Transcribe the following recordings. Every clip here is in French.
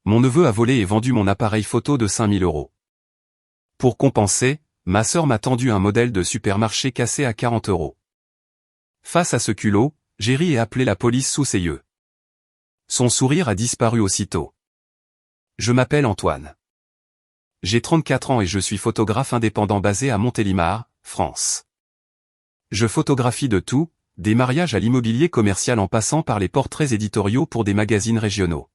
Mon neveu a volé et vendu mon appareil photo de 5 000 €. Pour compenser, ma sœur m'a tendu un modèle de supermarché cassé à 40 €. Face à ce culot, j'ai ri et appelé la police sous ses yeux. Son sourire a disparu aussitôt. Je m'appelle Antoine. J'ai 34 ans et je suis photographe indépendant basé à Montélimar, France. Je photographie de tout, des mariages à l'immobilier commercial en passant par les portraits éditoriaux pour des magazines régionaux.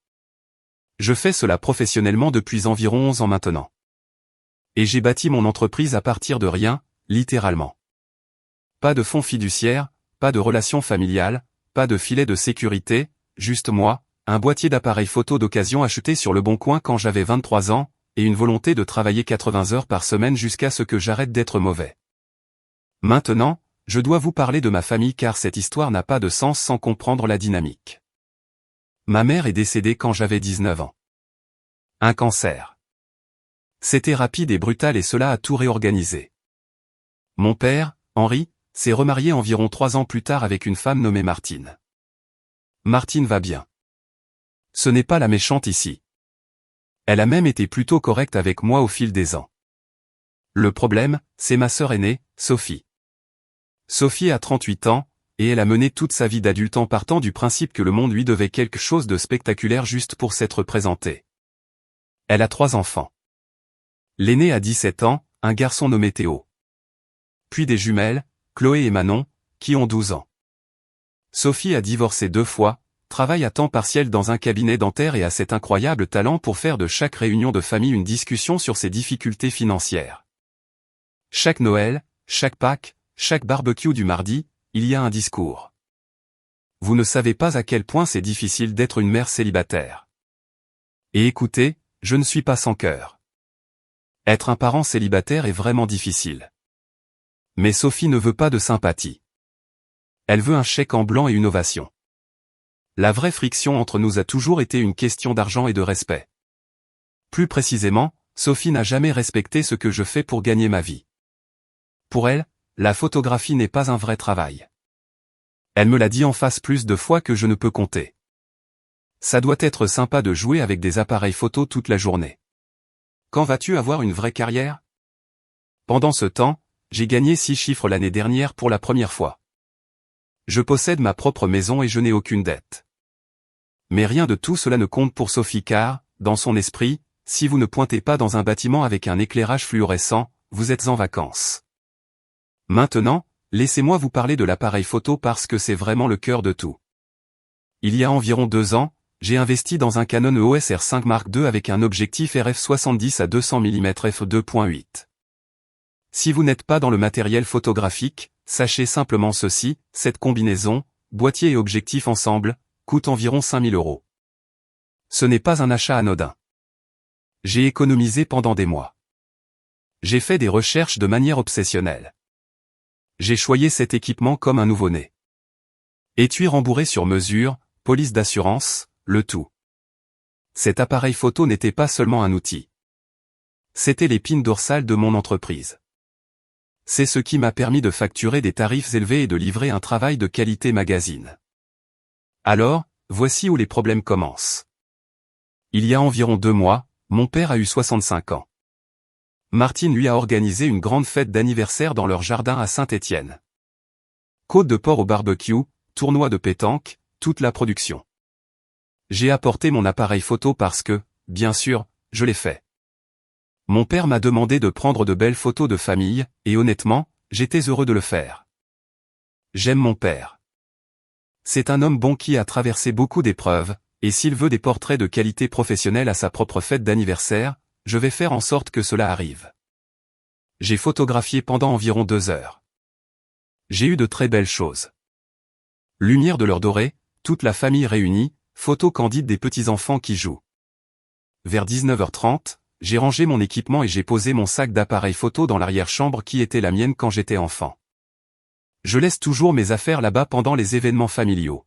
Je fais cela professionnellement depuis environ 11 ans maintenant. Et j'ai bâti mon entreprise à partir de rien, littéralement. Pas de fonds fiduciaires, pas de relations familiales, pas de filet de sécurité, juste moi, un boîtier d'appareil photo d'occasion acheté sur le Bon Coin quand j'avais 23 ans, et une volonté de travailler 80 heures par semaine jusqu'à ce que j'arrête d'être mauvais. Maintenant, je dois vous parler de ma famille car cette histoire n'a pas de sens sans comprendre la dynamique. Ma mère est décédée quand j'avais 19 ans. Un cancer. C'était rapide et brutal et cela a tout réorganisé. Mon père, Henri, s'est remarié environ 3 ans plus tard avec une femme nommée Martine. Martine va bien. Ce n'est pas la méchante ici. Elle a même été plutôt correcte avec moi au fil des ans. Le problème, c'est ma sœur aînée, Sophie. Sophie a 38 ans, et elle a mené toute sa vie d'adulte en partant du principe que le monde lui devait quelque chose de spectaculaire juste pour s'être présenté. Elle a 3 enfants. L'aîné a 17 ans, un garçon nommé Théo. Puis des jumelles, Chloé et Manon, qui ont 12 ans. Sophie a divorcé 2 fois, travaille à temps partiel dans un cabinet dentaire et a cet incroyable talent pour faire de chaque réunion de famille une discussion sur ses difficultés financières. Chaque Noël, chaque Pâques, chaque barbecue du mardi, il y a un discours. Vous ne savez pas à quel point c'est difficile d'être une mère célibataire. Et écoutez, je ne suis pas sans cœur. Être un parent célibataire est vraiment difficile. Mais Sophie ne veut pas de sympathie. Elle veut un chèque en blanc et une ovation. La vraie friction entre nous a toujours été une question d'argent et de respect. Plus précisément, Sophie n'a jamais respecté ce que je fais pour gagner ma vie. Pour elle, la photographie n'est pas un vrai travail. Elle me l'a dit en face plus de fois que je ne peux compter. Ça doit être sympa de jouer avec des appareils photo toute la journée. Quand vas-tu avoir une vraie carrière? Pendant ce temps, j'ai gagné 6 chiffres l'année dernière pour la première fois. Je possède ma propre maison et je n'ai aucune dette. Mais rien de tout cela ne compte pour Sophie car, dans son esprit, si vous ne pointez pas dans un bâtiment avec un éclairage fluorescent, vous êtes en vacances. Maintenant, laissez-moi vous parler de l'appareil photo parce que c'est vraiment le cœur de tout. Il y a environ 2 ans, j'ai investi dans un Canon EOS R5 Mark II avec un objectif RF 70 à 200 mm f2.8. Si vous n'êtes pas dans le matériel photographique, sachez simplement ceci, cette combinaison, boîtier et objectif ensemble, coûte environ 5 000 €. Ce n'est pas un achat anodin. J'ai économisé pendant des mois. J'ai fait des recherches de manière obsessionnelle. J'ai choisi cet équipement comme un nouveau-né. Étui rembourré sur mesure, police d'assurance, le tout. Cet appareil photo n'était pas seulement un outil. C'était l'épine dorsale de mon entreprise. C'est ce qui m'a permis de facturer des tarifs élevés et de livrer un travail de qualité magazine. Alors, voici où les problèmes commencent. Il y a environ 2 mois, mon père a eu 65 ans. Martine lui a organisé une grande fête d'anniversaire dans leur jardin à Saint-Étienne. Côte de porc au barbecue, tournoi de pétanque, toute la production. J'ai apporté mon appareil photo parce que, bien sûr, je l'ai fait. Mon père m'a demandé de prendre de belles photos de famille, et honnêtement, j'étais heureux de le faire. J'aime mon père. C'est un homme bon qui a traversé beaucoup d'épreuves, et s'il veut des portraits de qualité professionnelle à sa propre fête d'anniversaire, je vais faire en sorte que cela arrive. J'ai photographié pendant environ 2 heures. J'ai eu de très belles choses. Lumière de l'heure dorée, toute la famille réunie, photos candides des petits-enfants qui jouent. Vers 19h30, j'ai rangé mon équipement et j'ai posé mon sac d'appareils photo dans l'arrière-chambre qui était la mienne quand j'étais enfant. Je laisse toujours mes affaires là-bas pendant les événements familiaux.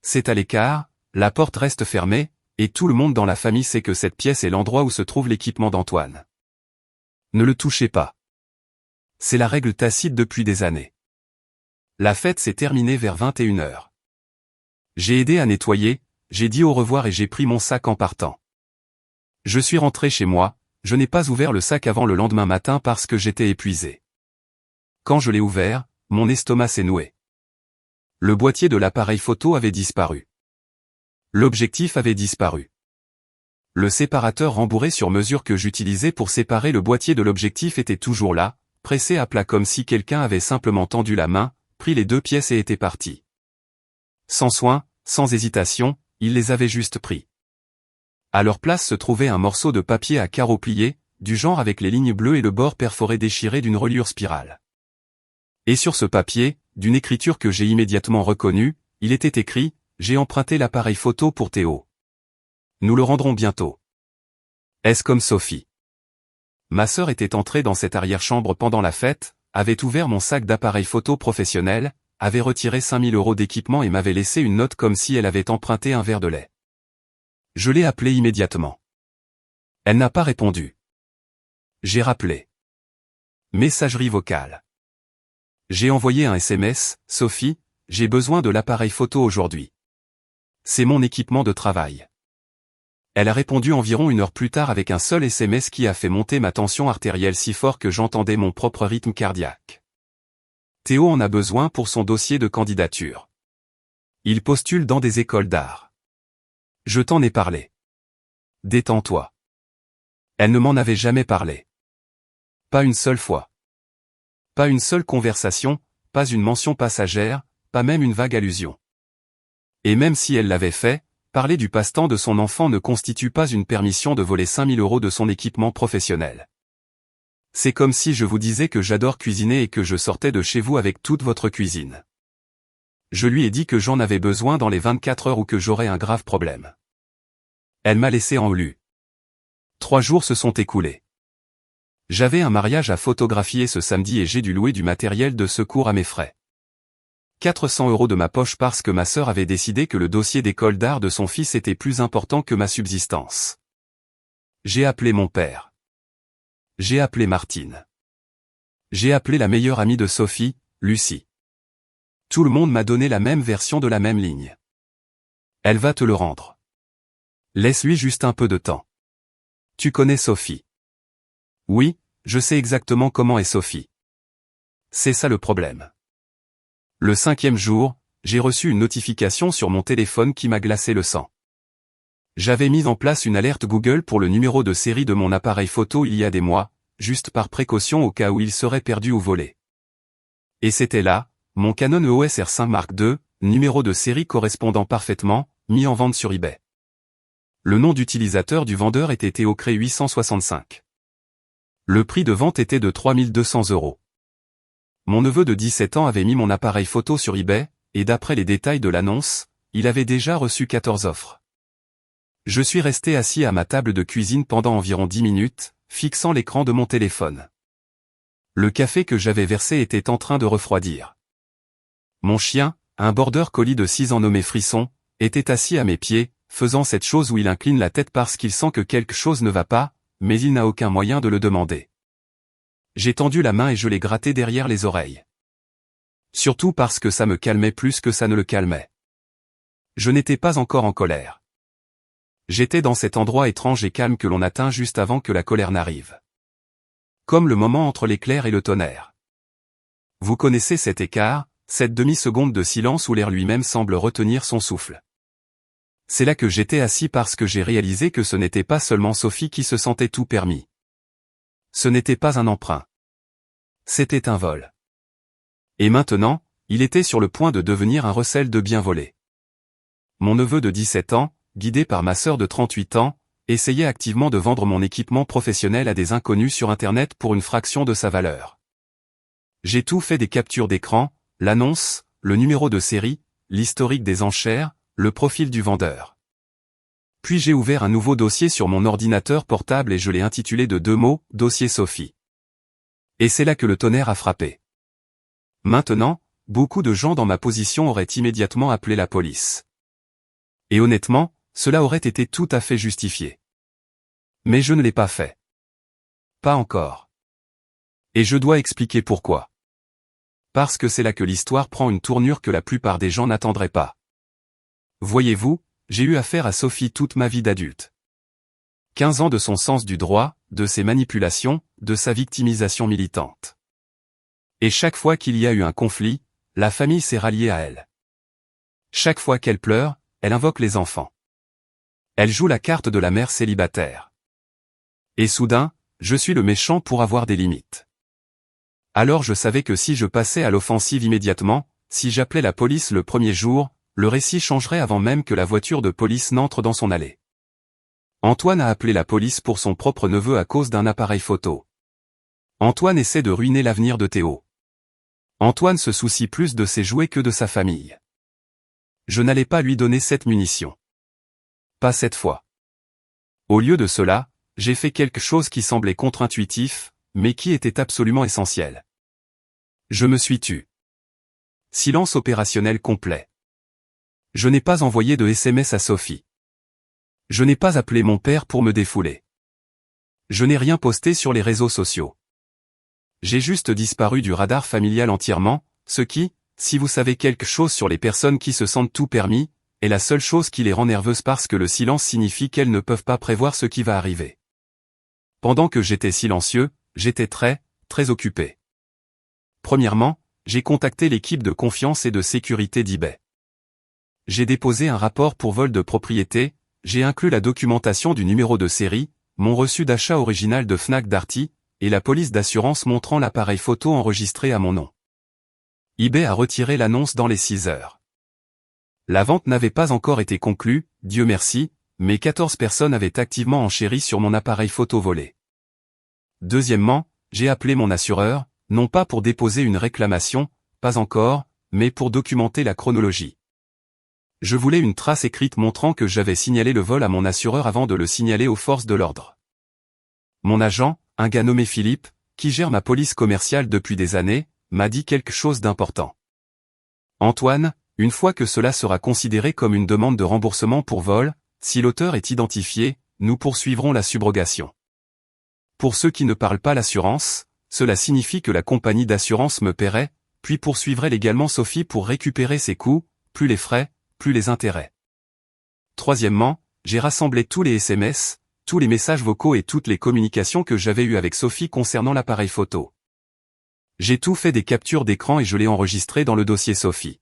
C'est à l'écart, la porte reste fermée, et tout le monde dans la famille sait que cette pièce est l'endroit où se trouve l'équipement d'Antoine. Ne le touchez pas. C'est la règle tacite depuis des années. La fête s'est terminée vers 21h. J'ai aidé à nettoyer, j'ai dit au revoir et j'ai pris mon sac en partant. Je suis rentré chez moi, je n'ai pas ouvert le sac avant le lendemain matin parce que j'étais épuisé. Quand je l'ai ouvert, mon estomac s'est noué. Le boîtier de l'appareil photo avait disparu. L'objectif avait disparu. Le séparateur rembourré sur mesure que j'utilisais pour séparer le boîtier de l'objectif était toujours là, pressé à plat comme si quelqu'un avait simplement tendu la main, pris les deux pièces et était parti. Sans soin, sans hésitation, il les avait juste pris. À leur place se trouvait un morceau de papier à carreaux pliés, du genre avec les lignes bleues et le bord perforé déchiré d'une reliure spirale. Et sur ce papier, d'une écriture que j'ai immédiatement reconnue, il était écrit « J'ai emprunté l'appareil photo pour Théo. Nous le rendrons bientôt. Est-ce comme Sophie ?» Ma sœur était entrée dans cette arrière-chambre pendant la fête, avait ouvert mon sac d'appareil photo professionnel, avait retiré 5000 € d'équipement et m'avait laissé une note comme si elle avait emprunté un verre de lait. Je l'ai appelée immédiatement. Elle n'a pas répondu. J'ai rappelé. Messagerie vocale. J'ai envoyé un SMS, « Sophie, j'ai besoin de l'appareil photo aujourd'hui. C'est mon équipement de travail. » Elle a répondu environ 1 heure plus tard avec un seul SMS qui a fait monter ma tension artérielle si fort que j'entendais mon propre rythme cardiaque. Théo en a besoin pour son dossier de candidature. Il postule dans des écoles d'art. Je t'en ai parlé. Détends-toi. Elle ne m'en avait jamais parlé. Pas une seule fois. Pas une seule conversation, pas une mention passagère, pas même une vague allusion. Et même si elle l'avait fait, parler du passe-temps de son enfant ne constitue pas une permission de voler 5000 € de son équipement professionnel. C'est comme si je vous disais que j'adore cuisiner et que je sortais de chez vous avec toute votre cuisine. Je lui ai dit que j'en avais besoin dans les 24 heures ou que j'aurais un grave problème. Elle m'a laissé en holu. 3 jours se sont écoulés. J'avais un mariage à photographier ce samedi et j'ai dû louer du matériel de secours à mes frais. 400 € de ma poche parce que ma sœur avait décidé que le dossier d'école d'art de son fils était plus important que ma subsistance. J'ai appelé mon père. J'ai appelé Martine. J'ai appelé la meilleure amie de Sophie, Lucie. Tout le monde m'a donné la même version de la même ligne. Elle va te le rendre. Laisse-lui juste un peu de temps. Tu connais Sophie. Oui, je sais exactement comment est Sophie. C'est ça le problème. Le 5e jour, j'ai reçu une notification sur mon téléphone qui m'a glacé le sang. J'avais mis en place une alerte Google pour le numéro de série de mon appareil photo il y a des mois, juste par précaution au cas où il serait perdu ou volé. Et c'était là, mon Canon EOS R5 Mark II, numéro de série correspondant parfaitement, mis en vente sur eBay. Le nom d'utilisateur du vendeur était Théocré 865. Le prix de vente était de 3200 €. Mon neveu de 17 ans avait mis mon appareil photo sur eBay, et d'après les détails de l'annonce, il avait déjà reçu 14 offres. Je suis resté assis à ma table de cuisine pendant environ 10 minutes, fixant l'écran de mon téléphone. Le café que j'avais versé était en train de refroidir. Mon chien, un border collie de 6 ans nommé Frisson, était assis à mes pieds, faisant cette chose où il incline la tête parce qu'il sent que quelque chose ne va pas, mais il n'a aucun moyen de le demander. J'ai tendu la main et je l'ai gratté derrière les oreilles. Surtout parce que ça me calmait plus que ça ne le calmait. Je n'étais pas encore en colère. J'étais dans cet endroit étrange et calme que l'on atteint juste avant que la colère n'arrive. Comme le moment entre l'éclair et le tonnerre. Vous connaissez cet écart, cette demi-seconde de silence où l'air lui-même semble retenir son souffle. C'est là que j'étais assis parce que j'ai réalisé que ce n'était pas seulement Sophie qui se sentait tout permis. Ce n'était pas un emprunt. C'était un vol. Et maintenant, il était sur le point de devenir un recel de biens volés. Mon neveu de 17 ans, guidé par ma sœur de 38 ans, essayait activement de vendre mon équipement professionnel à des inconnus sur Internet pour une fraction de sa valeur. J'ai tout fait des captures d'écran, l'annonce, le numéro de série, l'historique des enchères, le profil du vendeur. Puis j'ai ouvert un nouveau dossier sur mon ordinateur portable et je l'ai intitulé de 2 mots, Dossier Sophie. Et c'est là que le tonnerre a frappé. Maintenant, beaucoup de gens dans ma position auraient immédiatement appelé la police. Et honnêtement, cela aurait été tout à fait justifié. Mais je ne l'ai pas fait. Pas encore. Et je dois expliquer pourquoi. Parce que c'est là que l'histoire prend une tournure que la plupart des gens n'attendraient pas. Voyez-vous, j'ai eu affaire à Sophie toute ma vie d'adulte. 15 ans de son sens du droit, de ses manipulations, de sa victimisation militante. Et chaque fois qu'il y a eu un conflit, la famille s'est ralliée à elle. Chaque fois qu'elle pleure, elle invoque les enfants. Elle joue la carte de la mère célibataire. Et soudain, je suis le méchant pour avoir des limites. Alors je savais que si je passais à l'offensive immédiatement, si j'appelais la police le premier jour, le récit changerait avant même que la voiture de police n'entre dans son allée. Antoine a appelé la police pour son propre neveu à cause d'un appareil photo. Antoine essaie de ruiner l'avenir de Théo. Antoine se soucie plus de ses jouets que de sa famille. Je n'allais pas lui donner cette munition. Pas cette fois. Au lieu de cela, j'ai fait quelque chose qui semblait contre-intuitif, mais qui était absolument essentiel. Je me suis tu. Silence opérationnel complet. Je n'ai pas envoyé de SMS à Sophie. Je n'ai pas appelé mon père pour me défouler. Je n'ai rien posté sur les réseaux sociaux. J'ai juste disparu du radar familial entièrement, ce qui, si vous savez quelque chose sur les personnes qui se sentent tout permis, est la seule chose qui les rend nerveuses parce que le silence signifie qu'elles ne peuvent pas prévoir ce qui va arriver. Pendant que j'étais silencieux, j'étais très occupé. Premièrement, j'ai contacté l'équipe de confiance et de sécurité d'eBay. J'ai déposé un rapport pour vol de propriété, j'ai inclus la documentation du numéro de série, mon reçu d'achat original de Fnac Darty, et la police d'assurance montrant l'appareil photo enregistré à mon nom. eBay a retiré l'annonce dans les 6 heures. La vente n'avait pas encore été conclue, Dieu merci, mais 14 personnes avaient activement enchéri sur mon appareil photo volé. Deuxièmement, j'ai appelé mon assureur, non pas pour déposer une réclamation, pas encore, mais pour documenter la chronologie. Je voulais une trace écrite montrant que j'avais signalé le vol à mon assureur avant de le signaler aux forces de l'ordre. Mon agent, un gars nommé Philippe, qui gère ma police commerciale depuis des années, m'a dit quelque chose d'important. Antoine, une fois que cela sera considéré comme une demande de remboursement pour vol, si l'auteur est identifié, nous poursuivrons la subrogation. Pour ceux qui ne parlent pas l'assurance, cela signifie que la compagnie d'assurance me paierait, puis poursuivrait légalement Sophie pour récupérer ses coûts, plus les frais, plus les intérêts. Troisièmement, j'ai rassemblé tous les SMS, tous les messages vocaux et toutes les communications que j'avais eues avec Sophie concernant l'appareil photo. J'ai tout fait des captures d'écran et je l'ai enregistré dans le dossier Sophie.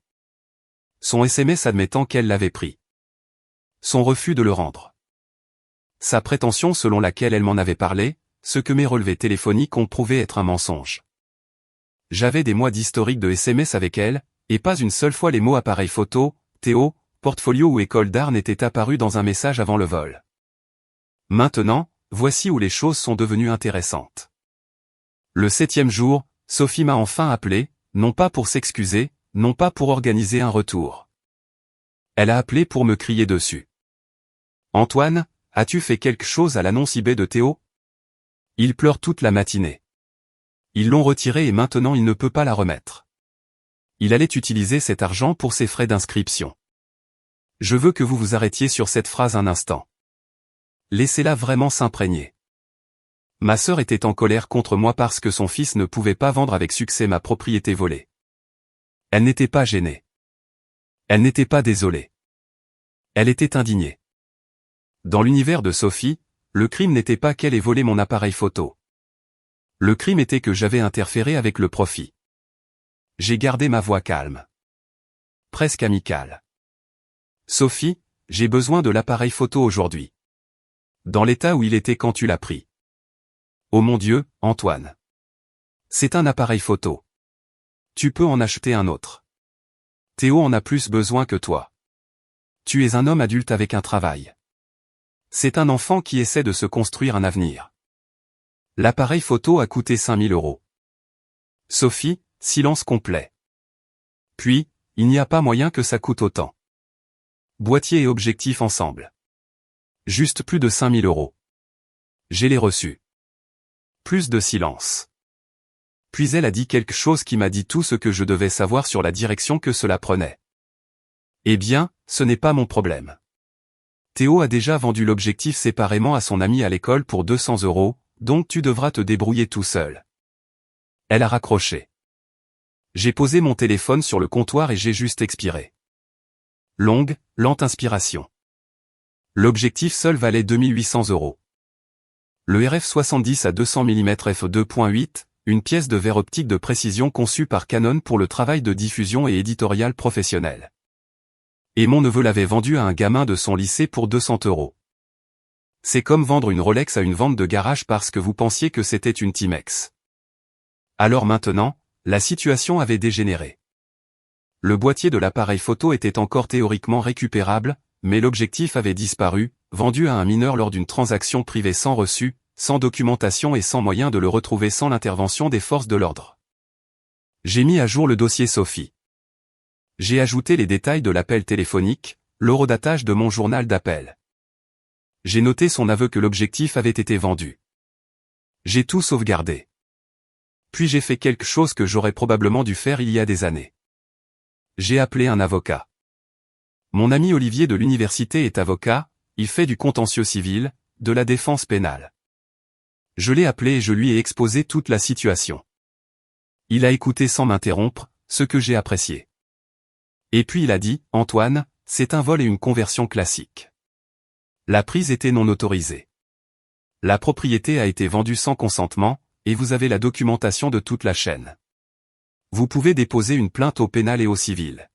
Son SMS admettant qu'elle l'avait pris. Son refus de le rendre. Sa prétention selon laquelle elle m'en avait parlé, ce que mes relevés téléphoniques ont prouvé être un mensonge. J'avais des mois d'historique de SMS avec elle, et pas une seule fois les mots appareil photo, Théo, portfolio ou école d'art n'étaient apparus dans un message avant le vol. Maintenant, voici où les choses sont devenues intéressantes. Le 7e jour, Sophie m'a enfin appelé, non pas pour s'excuser, non pas pour organiser un retour. Elle a appelé pour me crier dessus. Antoine, as-tu fait quelque chose à l'annonce eBay de Théo? Il pleure toute la matinée. Ils l'ont retirée et maintenant il ne peut pas la remettre. Il allait utiliser cet argent pour ses frais d'inscription. Je veux que vous vous arrêtiez sur cette phrase un instant. Laissez-la vraiment s'imprégner. Ma sœur était en colère contre moi parce que son fils ne pouvait pas vendre avec succès ma propriété volée. Elle n'était pas gênée. Elle n'était pas désolée. Elle était indignée. Dans l'univers de Sophie, le crime n'était pas qu'elle ait volé mon appareil photo. Le crime était que j'avais interféré avec le profit. J'ai gardé ma voix calme. Presque amicale. Sophie, j'ai besoin de l'appareil photo aujourd'hui. Dans l'état où il était quand tu l'as pris. Oh mon Dieu, Antoine. C'est un appareil photo. Tu peux en acheter un autre. Théo en a plus besoin que toi. Tu es un homme adulte avec un travail. C'est un enfant qui essaie de se construire un avenir. L'appareil photo a coûté 5 000 €. Sophie, silence complet. Puis, il n'y a pas moyen que ça coûte autant. Boîtier et objectif ensemble. Juste plus de 5 000 €. J'ai les reçus. Plus de silence. Puis elle a dit quelque chose qui m'a dit tout ce que je devais savoir sur la direction que cela prenait. Eh bien, ce n'est pas mon problème. Théo a déjà vendu l'objectif séparément à son ami à l'école pour 200 €, donc tu devras te débrouiller tout seul. Elle a raccroché. J'ai posé mon téléphone sur le comptoir et j'ai juste expiré. Longue, lente inspiration. L'objectif seul valait 2 800 €. Le RF70 à 200 mm f2.8, une pièce de verre optique de précision conçue par Canon pour le travail de diffusion et éditorial professionnel. Et mon neveu l'avait vendu à un gamin de son lycée pour 200 €. C'est comme vendre une Rolex à une vente de garage parce que vous pensiez que c'était une Timex. Alors maintenant, la situation avait dégénéré. Le boîtier de l'appareil photo était encore théoriquement récupérable, mais l'objectif avait disparu, vendu à un mineur lors d'une transaction privée sans reçu, sans documentation et sans moyen de le retrouver sans l'intervention des forces de l'ordre. J'ai mis à jour le dossier Sophie. J'ai ajouté les détails de l'appel téléphonique, l'horodatage de mon journal d'appel. J'ai noté son aveu que l'objectif avait été vendu. J'ai tout sauvegardé. Puis j'ai fait quelque chose que j'aurais probablement dû faire il y a des années. J'ai appelé un avocat. Mon ami Olivier de l'université est avocat, il fait du contentieux civil, de la défense pénale. Je l'ai appelé et je lui ai exposé toute la situation. Il a écouté sans m'interrompre, ce que j'ai apprécié. Et puis il a dit, « Antoine, c'est un vol et une conversion classique. La prise était non autorisée. La propriété a été vendue sans consentement, et vous avez la documentation de toute la chaîne. Vous pouvez déposer une plainte au pénal et au civil. »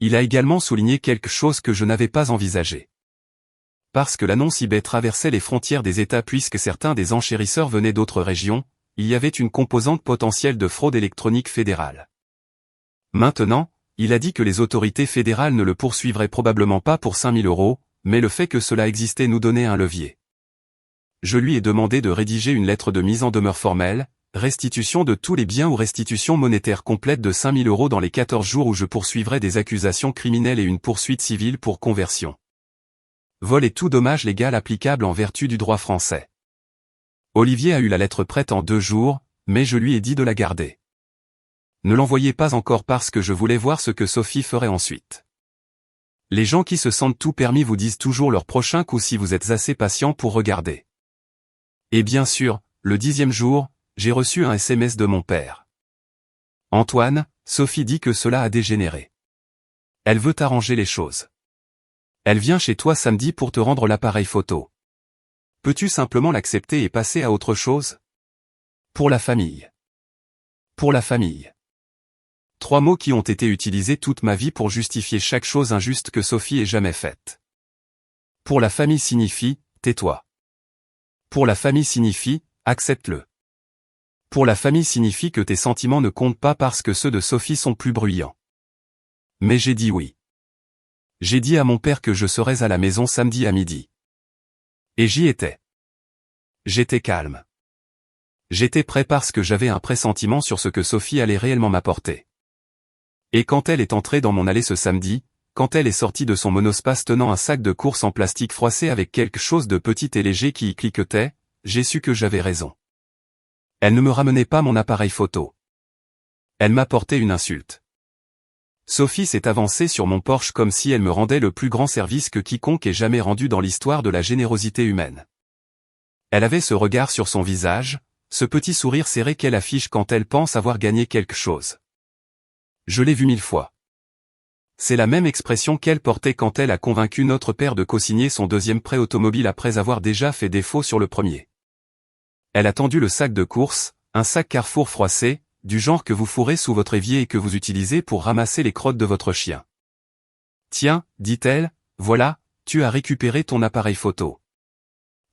Il a également souligné quelque chose que je n'avais pas envisagé. Parce que l'annonce eBay traversait les frontières des États puisque certains des enchérisseurs venaient d'autres régions, il y avait une composante potentielle de fraude électronique fédérale. Maintenant, il a dit que les autorités fédérales ne le poursuivraient probablement pas pour 5 000 €, mais le fait que cela existait nous donnait un levier. Je lui ai demandé de rédiger une lettre de mise en demeure formelle, restitution de tous les biens ou restitution monétaire complète de 5 000 € dans les 14 jours où je poursuivrai des accusations criminelles et une poursuite civile pour conversion. Vol et tout dommage légal applicable en vertu du droit français. Olivier a eu la lettre prête en 2 jours, mais je lui ai dit de la garder. Ne l'envoyez pas encore parce que je voulais voir ce que Sophie ferait ensuite. Les gens qui se sentent tout permis vous disent toujours leur prochain coup si vous êtes assez patient pour regarder. Et bien sûr, le 10e jour, j'ai reçu un SMS de mon père. Antoine, Sophie dit que cela a dégénéré. Elle veut arranger les choses. Elle vient chez toi samedi pour te rendre l'appareil photo. Peux-tu simplement l'accepter et passer à autre chose? Pour la famille. Pour la famille. 3 mots qui ont été utilisés toute ma vie pour justifier chaque chose injuste que Sophie ait jamais faite. Pour la famille signifie, tais-toi. Pour la famille signifie, accepte-le. Pour la famille signifie que tes sentiments ne comptent pas parce que ceux de Sophie sont plus bruyants. Mais j'ai dit oui. J'ai dit à mon père que je serais à la maison samedi à midi. Et j'y étais. J'étais calme. J'étais prêt parce que j'avais un pressentiment sur ce que Sophie allait réellement m'apporter. Et quand elle est entrée dans mon allée ce samedi, quand elle est sortie de son monospace tenant un sac de course en plastique froissé avec quelque chose de petit et léger qui y cliquetait, j'ai su que j'avais raison. Elle ne me ramenait pas mon appareil photo. Elle m'apportait une insulte. Sophie s'est avancée sur mon Porsche comme si elle me rendait le plus grand service que quiconque ait jamais rendu dans l'histoire de la générosité humaine. Elle avait ce regard sur son visage, ce petit sourire serré qu'elle affiche quand elle pense avoir gagné quelque chose. Je l'ai vu 1000 fois. C'est la même expression qu'elle portait quand elle a convaincu notre père de co-signer son 2e prêt automobile après avoir déjà fait défaut sur le premier. Elle a tendu le sac de course, un sac Carrefour froissé, du genre que vous fourrez sous votre évier et que vous utilisez pour ramasser les crottes de votre chien. Tiens, dit-elle, voilà, tu as récupéré ton appareil photo.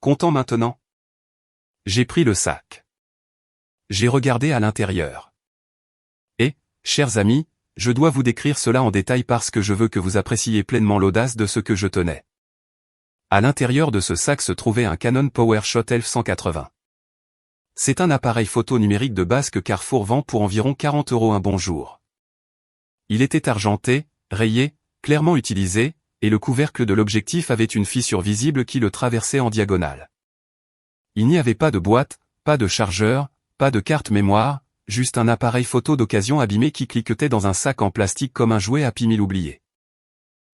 Content maintenant? J'ai pris le sac. J'ai regardé à l'intérieur. Et, chers amis, je dois vous décrire cela en détail parce que je veux que vous appréciez pleinement l'audace de ce que je tenais. À l'intérieur de ce sac se trouvait un Canon PowerShot 1180. C'est un appareil photo numérique de base que Carrefour vend pour environ 40 € un bonjour. Il était argenté, rayé, clairement utilisé, et le couvercle de l'objectif avait une fissure visible qui le traversait en diagonale. Il n'y avait pas de boîte, pas de chargeur, pas de carte mémoire, juste un appareil photo d'occasion abîmé qui cliquetait dans un sac en plastique comme un jouet Happy Meal oublié.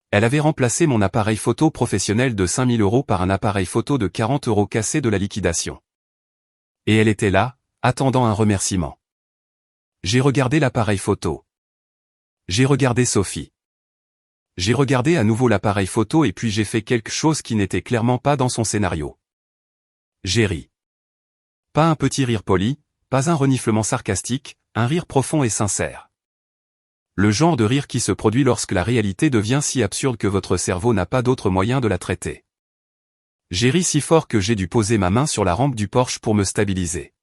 Elle avait remplacé mon appareil photo professionnel de 5 000 € par un appareil photo de 40 € cassé de la liquidation. Et elle était là, attendant un remerciement. J'ai regardé l'appareil photo. J'ai regardé Sophie. J'ai regardé à nouveau l'appareil photo et puis j'ai fait quelque chose qui n'était clairement pas dans son scénario. J'ai ri. Pas un petit rire poli, pas un reniflement sarcastique, un rire profond et sincère. Le genre de rire qui se produit lorsque la réalité devient si absurde que votre cerveau n'a pas d'autre moyen de la traiter. J'ai ri si fort que j'ai dû poser ma main sur la rampe du Porsche pour me stabiliser.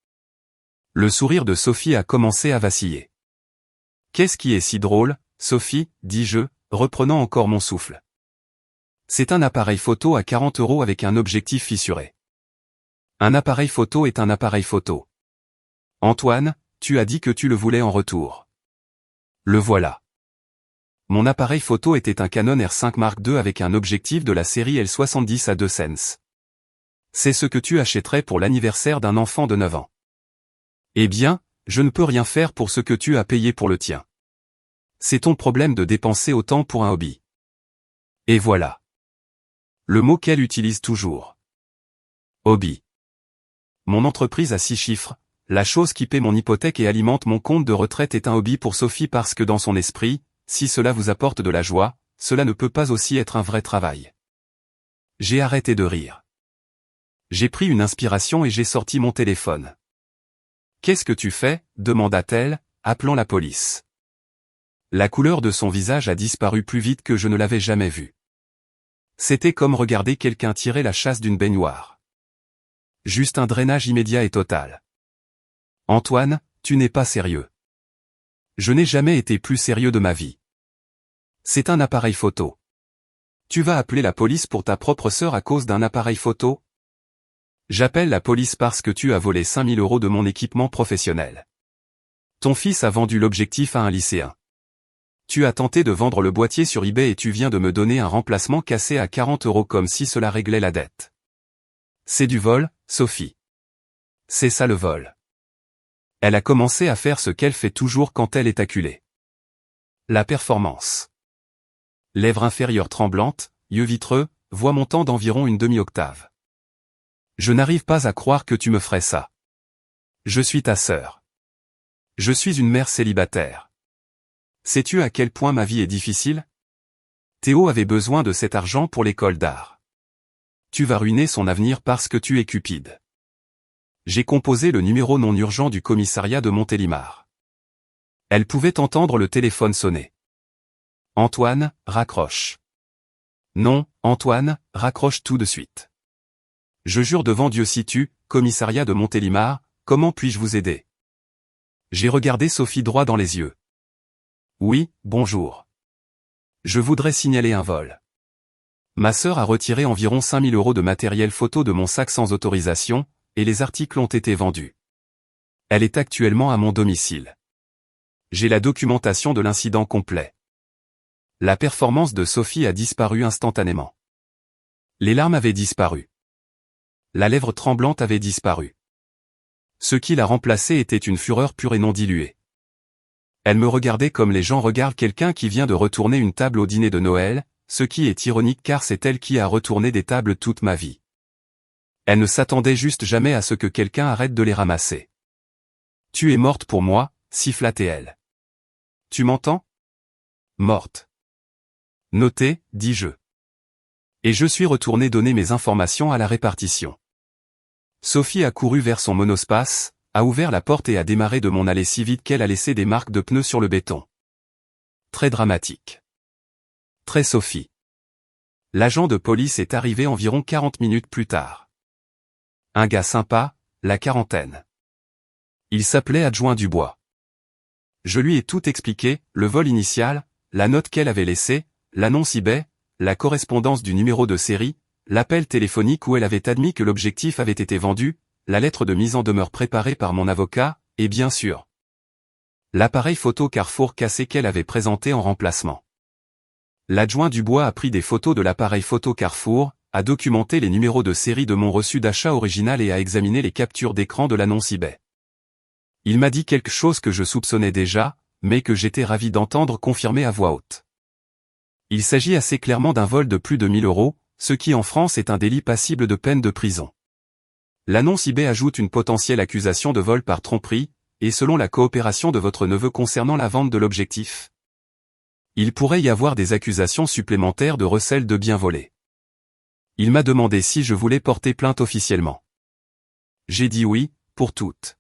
Le sourire de Sophie a commencé à vaciller. Qu'est-ce qui est si drôle, Sophie, dis-je, reprenant encore mon souffle. C'est un appareil photo à 40 € avec un objectif fissuré. Un appareil photo est un appareil photo. Antoine, tu as dit que tu le voulais en retour. Le voilà. Mon appareil photo était un Canon R5 Mark II avec un objectif de la série L70 à 2 sens. C'est ce que tu achèterais pour l'anniversaire d'un enfant de 9 ans. Eh bien, je ne peux rien faire pour ce que tu as payé pour le tien. C'est ton problème de dépenser autant pour un hobby. Et voilà. Le mot qu'elle utilise toujours. Hobby. Mon entreprise a 6 chiffres, la chose qui paie mon hypothèque et alimente mon compte de retraite est un hobby pour Sophie parce que dans son esprit, si cela vous apporte de la joie, cela ne peut pas aussi être un vrai travail. J'ai arrêté de rire. J'ai pris une inspiration et j'ai sorti mon téléphone. Qu'est-ce que tu fais ? Demanda-t-elle, appelant la police. La couleur de son visage a disparu plus vite que je ne l'avais jamais vu. C'était comme regarder quelqu'un tirer la chasse d'une baignoire. Juste un drainage immédiat et total. Antoine, tu n'es pas sérieux. Je n'ai jamais été plus sérieux de ma vie. C'est un appareil photo. Tu vas appeler la police pour ta propre sœur à cause d'un appareil photo ? J'appelle la police parce que tu as volé 5 000 € de mon équipement professionnel. Ton fils a vendu l'objectif à un lycéen. Tu as tenté de vendre le boîtier sur eBay et tu viens de me donner un remplacement cassé à 40 € comme si cela réglait la dette. C'est du vol, Sophie. C'est ça le vol. Elle a commencé à faire ce qu'elle fait toujours quand elle est acculée. La performance. Lèvres inférieures tremblantes, yeux vitreux, voix montant d'environ une demi-octave. Je n'arrive pas à croire que tu me ferais ça. Je suis ta sœur. Je suis une mère célibataire. Sais-tu à quel point ma vie est difficile ? Théo avait besoin de cet argent pour l'école d'art. Tu vas ruiner son avenir parce que tu es cupide. J'ai composé le numéro non urgent du commissariat de Montélimar. Elle pouvait entendre le téléphone sonner. Antoine, raccroche. Non, Antoine, raccroche tout de suite. Je jure devant Dieu si tu, commissariat de Montélimar, comment puis-je vous aider ? J'ai regardé Sophie droit dans les yeux. Oui, bonjour. Je voudrais signaler un vol. Ma sœur a retiré environ 5 000 € de matériel photo de mon sac sans autorisation, et les articles ont été vendus. Elle est actuellement à mon domicile. J'ai la documentation de l'incident complet. La performance de Sophie a disparu instantanément. Les larmes avaient disparu. La lèvre tremblante avait disparu. Ce qui l'a remplacée était une fureur pure et non diluée. Elle me regardait comme les gens regardent quelqu'un qui vient de retourner une table au dîner de Noël, ce qui est ironique car c'est elle qui a retourné des tables toute ma vie. Elle ne s'attendait juste jamais à ce que quelqu'un arrête de les ramasser. Tu es morte pour moi, siffla-t-elle. Tu m'entends ? Morte. Notez, dis-je. Et je suis retourné donner mes informations à la répartition. Sophie a couru vers son monospace, a ouvert la porte et a démarré de mon allée si vite qu'elle a laissé des marques de pneus sur le béton. Très dramatique. Très Sophie. L'agent de police est arrivé environ 40 minutes plus tard. Un gars sympa, la quarantaine. Il s'appelait Adjoint Dubois. Je lui ai tout expliqué, le vol initial, la note qu'elle avait laissée, l'annonce eBay, la correspondance du numéro de série, l'appel téléphonique où elle avait admis que l'objectif avait été vendu, la lettre de mise en demeure préparée par mon avocat, et bien sûr, l'appareil photo Carrefour cassé qu'elle avait présenté en remplacement. L'adjoint Dubois a pris des photos de l'appareil photo Carrefour, a documenté les numéros de série de mon reçu d'achat original et a examiné les captures d'écran de l'annonce eBay. Il m'a dit quelque chose que je soupçonnais déjà, mais que j'étais ravi d'entendre confirmer à voix haute. Il s'agit assez clairement d'un vol de plus de 1 000 €, ce qui en France est un délit passible de peine de prison. L'annonce eBay ajoute une potentielle accusation de vol par tromperie, et selon la coopération de votre neveu concernant la vente de l'objectif, il pourrait y avoir des accusations supplémentaires de recel de biens volés. Il m'a demandé si je voulais porter plainte officiellement. J'ai dit oui, pour toutes.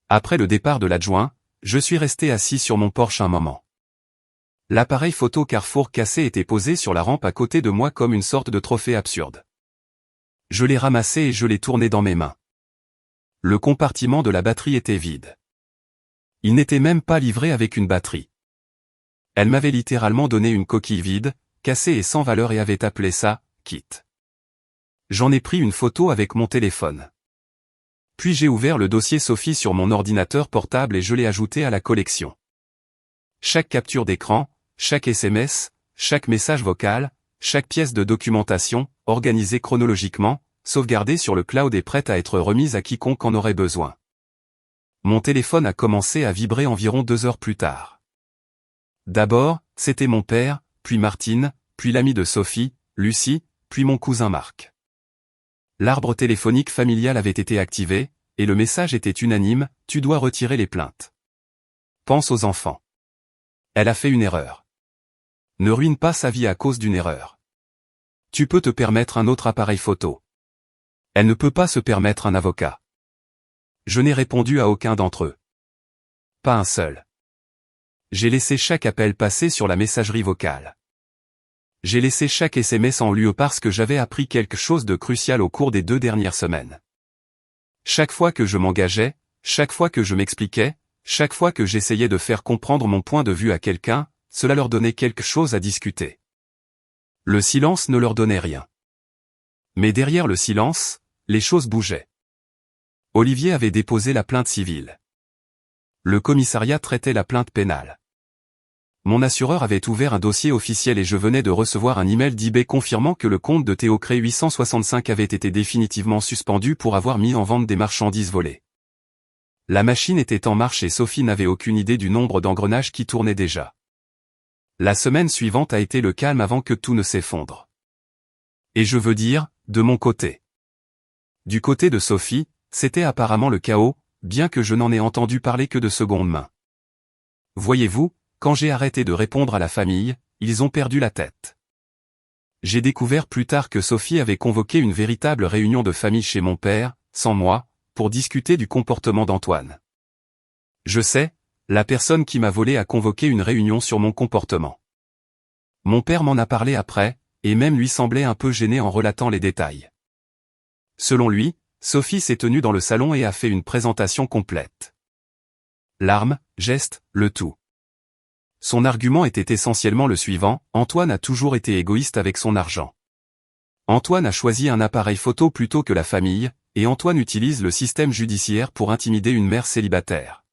Après le départ de l'adjoint, je suis resté assis sur mon Porsche un moment. L'appareil photo Carrefour cassé était posé sur la rampe à côté de moi comme une sorte de trophée absurde. Je l'ai ramassé et je l'ai tourné dans mes mains. Le compartiment de la batterie était vide. Il n'était même pas livré avec une batterie. Elle m'avait littéralement donné une coquille vide, cassée et sans valeur et avait appelé ça « kit ». J'en ai pris une photo avec mon téléphone. Puis j'ai ouvert le dossier Sophie sur mon ordinateur portable et je l'ai ajouté à la collection. Chaque capture d'écran, chaque SMS, chaque message vocal, chaque pièce de documentation, organisée chronologiquement, sauvegardée sur le cloud et prête à être remise à quiconque en aurait besoin. Mon téléphone a commencé à vibrer environ 2 heures plus tard. D'abord, c'était mon père, puis Martine, puis l'ami de Sophie, Lucie, puis mon cousin Marc. L'arbre téléphonique familial avait été activé, et le message était unanime, « Tu dois retirer les plaintes. Pense aux enfants. Elle a fait une erreur. Ne ruine pas sa vie à cause d'une erreur. Tu peux te permettre un autre appareil photo. Elle ne peut pas se permettre un avocat. » Je n'ai répondu à aucun d'entre eux. Pas un seul. J'ai laissé chaque appel passer sur la messagerie vocale. J'ai laissé chaque SMS en lieu parce que j'avais appris quelque chose de crucial au cours des 2 dernières semaines. Chaque fois que je m'engageais, chaque fois que je m'expliquais, chaque fois que j'essayais de faire comprendre mon point de vue à quelqu'un, cela leur donnait quelque chose à discuter. Le silence ne leur donnait rien. Mais derrière le silence, les choses bougeaient. Olivier avait déposé la plainte civile. Le commissariat traitait la plainte pénale. Mon assureur avait ouvert un dossier officiel et je venais de recevoir un email d'eBay confirmant que le compte de Théo Cré 865 avait été définitivement suspendu pour avoir mis en vente des marchandises volées. La machine était en marche et Sophie n'avait aucune idée du nombre d'engrenages qui tournaient déjà. La semaine suivante a été le calme avant que tout ne s'effondre. Et je veux dire, de mon côté. Du côté de Sophie, c'était apparemment le chaos, bien que je n'en ai entendu parler que de seconde main. Voyez-vous, quand j'ai arrêté de répondre à la famille, ils ont perdu la tête. J'ai découvert plus tard que Sophie avait convoqué une véritable réunion de famille chez mon père, sans moi, pour discuter du comportement d'Antoine. Je sais, la personne qui m'a volé a convoqué une réunion sur mon comportement. Mon père m'en a parlé après, et même lui semblait un peu gêné en relatant les détails. Selon lui, Sophie s'est tenue dans le salon et a fait une présentation complète. Larmes, gestes, le tout. Son argument était essentiellement le suivant, Antoine a toujours été égoïste avec son argent. Antoine a choisi un appareil photo plutôt que la famille, et Antoine utilise le système judiciaire pour intimider une mère célibataire.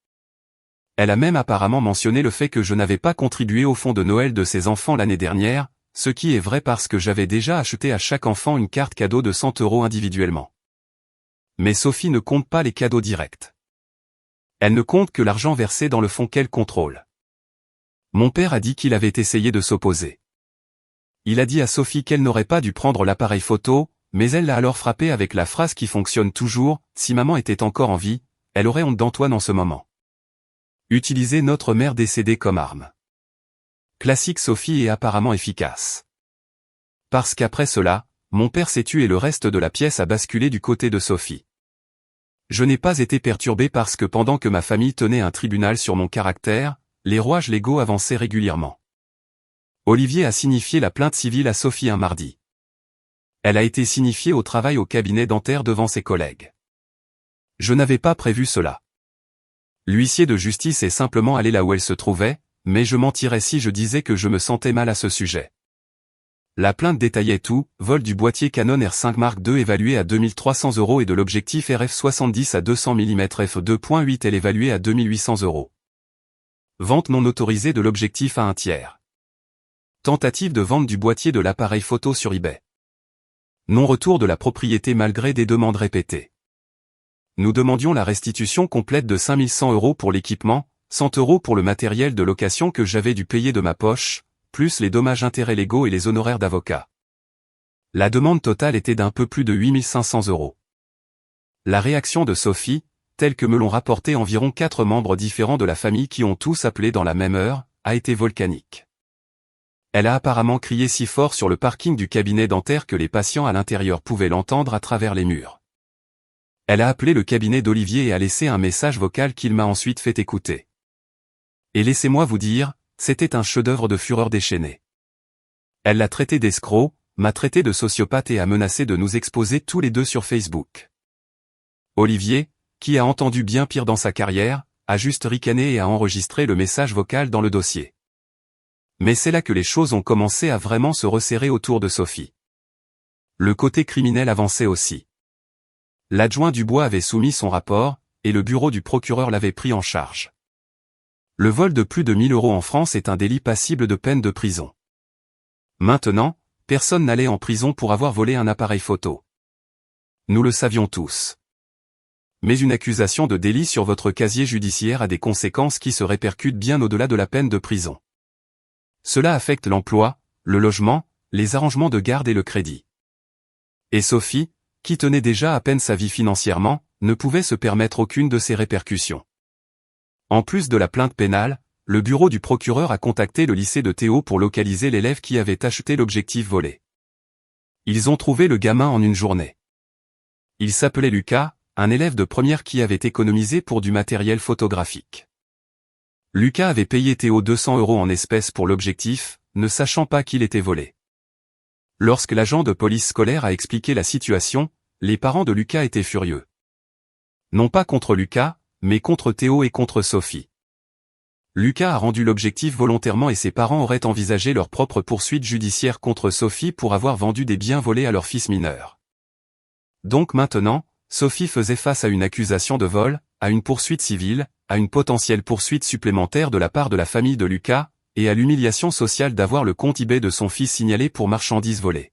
Elle a même apparemment mentionné le fait que je n'avais pas contribué au fonds de Noël de ses enfants l'année dernière, ce qui est vrai parce que j'avais déjà acheté à chaque enfant une carte cadeau de 100 € individuellement. Mais Sophie ne compte pas les cadeaux directs. Elle ne compte que l'argent versé dans le fonds qu'elle contrôle. Mon père a dit qu'il avait essayé de s'opposer. Il a dit à Sophie qu'elle n'aurait pas dû prendre l'appareil photo, mais elle l'a alors frappé avec la phrase qui fonctionne toujours, si maman était encore en vie, elle aurait honte d'Antoine en ce moment. Utiliser notre mère décédée comme arme. Classique Sophie est apparemment efficace. Parce qu'après cela, mon père s'est tué et le reste de la pièce a basculé du côté de Sophie. Je n'ai pas été perturbé parce que pendant que ma famille tenait un tribunal sur mon caractère, les rouages légaux avançaient régulièrement. Olivier a signifié la plainte civile à Sophie un mardi. Elle a été signifiée au travail au cabinet dentaire devant ses collègues. Je n'avais pas prévu cela. L'huissier de justice est simplement allé là où elle se trouvait, mais je mentirais si je disais que je me sentais mal à ce sujet. La plainte détaillait tout, vol du boîtier Canon R5 Mark II évalué à 2300 € et de l'objectif RF70 à 200 mm f2.8 elle évalué à 2800 €. Vente non autorisée de l'objectif à un tiers. Tentative de vente du boîtier de l'appareil photo sur eBay. Non-retour de la propriété malgré des demandes répétées. Nous demandions la restitution complète de 5100 € pour l'équipement, 100 € pour le matériel de location que j'avais dû payer de ma poche, plus les dommages-intérêts légaux et les honoraires d'avocat. La demande totale était d'un peu plus de 8500 €. La réaction de Sophie, telle que me l'ont rapporté environ 4 membres différents de la famille qui ont tous appelé dans la même heure, a été volcanique. Elle a apparemment crié si fort sur le parking du cabinet dentaire que les patients à l'intérieur pouvaient l'entendre à travers les murs. Elle a appelé le cabinet d'Olivier et a laissé un message vocal qu'il m'a ensuite fait écouter. Et laissez-moi vous dire, c'était un chef-d'œuvre de fureur déchaînée. Elle l'a traité d'escroc, m'a traité de sociopathe et a menacé de nous exposer tous les deux sur Facebook. Olivier, qui a entendu bien pire dans sa carrière, a juste ricané et a enregistré le message vocal dans le dossier. Mais c'est là que les choses ont commencé à vraiment se resserrer autour de Sophie. Le côté criminel avançait aussi. L'adjoint Dubois avait soumis son rapport, et le bureau du procureur l'avait pris en charge. Le vol de plus de 1000 € en France est un délit passible de peine de prison. Maintenant, personne n'allait en prison pour avoir volé un appareil photo. Nous le savions tous. Mais une accusation de délit sur votre casier judiciaire a des conséquences qui se répercutent bien au-delà de la peine de prison. Cela affecte l'emploi, le logement, les arrangements de garde et le crédit. Et Sophie, qui tenait déjà à peine sa vie financièrement, ne pouvait se permettre aucune de ces répercussions. En plus de la plainte pénale, le bureau du procureur a contacté le lycée de Théo pour localiser l'élève qui avait acheté l'objectif volé. Ils ont trouvé le gamin en une journée. Il s'appelait Lucas, un élève de première qui avait économisé pour du matériel photographique. Lucas avait payé Théo 200 € en espèces pour l'objectif, ne sachant pas qu'il était volé. Lorsque l'agent de police scolaire a expliqué la situation, les parents de Lucas étaient furieux. Non pas contre Lucas, mais contre Théo et contre Sophie. Lucas a rendu l'objectif volontairement et ses parents auraient envisagé leur propre poursuite judiciaire contre Sophie pour avoir vendu des biens volés à leur fils mineur. Donc maintenant, Sophie faisait face à une accusation de vol, à une poursuite civile, à une potentielle poursuite supplémentaire de la part de la famille de Lucas, et à l'humiliation sociale d'avoir le compte eBay de son fils signalé pour marchandises volées.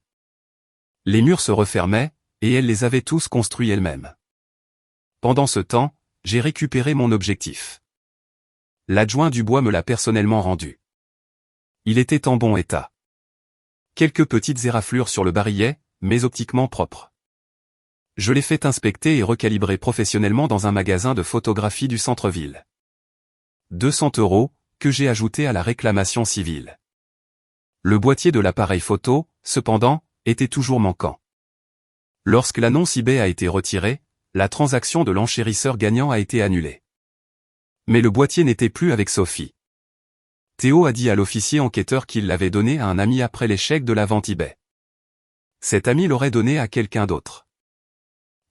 Les murs se refermaient, et elle les avait tous construits elle-même. Pendant ce temps, j'ai récupéré mon objectif. L'adjoint Dubois me l'a personnellement rendu. Il était en bon état. Quelques petites éraflures sur le barillet, mais optiquement propre. Je l'ai fait inspecter et recalibrer professionnellement dans un magasin de photographie du centre-ville. 200 €, que j'ai ajouté à la réclamation civile. Le boîtier de l'appareil photo, cependant, était toujours manquant. Lorsque l'annonce eBay a été retirée, la transaction de l'enchérisseur gagnant a été annulée. Mais le boîtier n'était plus avec Sophie. Théo a dit à l'officier enquêteur qu'il l'avait donné à un ami après l'échec de la vente eBay. Cet ami l'aurait donné à quelqu'un d'autre.